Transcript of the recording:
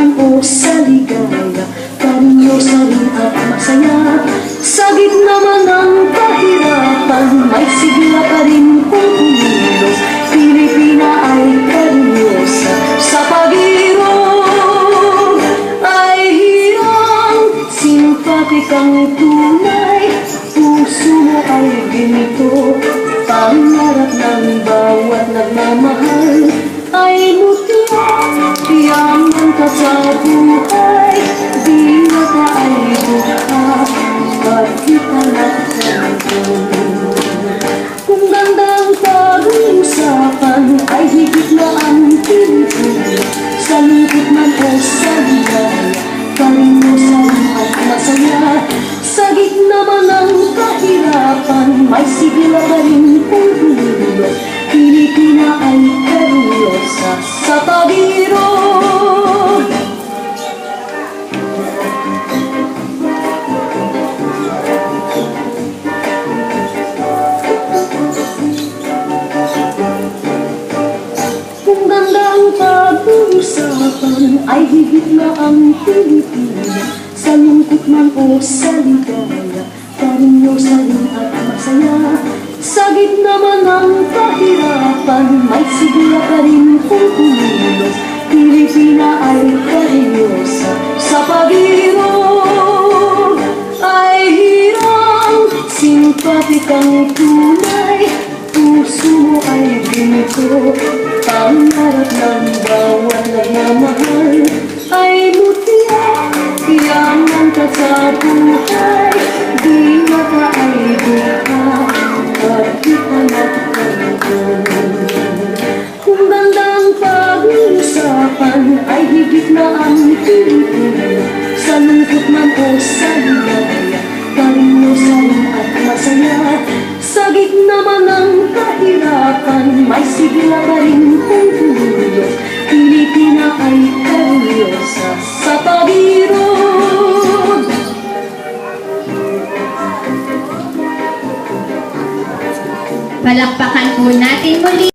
man o sa ligaya, karinyosa rin at masaya. Sa gitna man ng kahirapan, may sigla pa rin kung kumilos. Pilipina ay karinyosa sa pag-irong, ay hirang simpatikang tunay. Puso mo ay ginito, pangarap ng bawat nagmamahal ay mutya, tiyangan ka sa buhay. Di na ka ay buka, pagkita natin. Kung gandang pag-uusapan ay higit na ang Pilipinas. Sa lungkot man o sa ligaya, karinyosan at masaya. Sa gitna man ng kahirapan, may sigla pa rin kung kumilos. Pilipina ay karinyosa sa pag-irong. Kung ganda ang pag-uusapan ay higit na ang Pilipinas. Sa lungkot man o sa ligaya, karinyosa rin at masaya. Sa gitna man ng kahirapan, may sigla pa rin kung kumilos. Pilipina ay karinyosa sa pag-irong, ay hirang simpatikang tunay. Puso mo ay ginito, pangarap ng bawat nagmamahal ay mutya, tiyangan ka sa buhay. Di na ka ay buka, pagkita natin. Kung gandang pag-uusapan ay higit na ang Pilipinas. Sa lungkot man o sa ligaya, karinyosa rin at masaya. Sa gitna man ng kahirapan, may sigla pa rin kung kumilos. Pilipina ay karinyosa sa pag-irong. Palakpakan po natin muli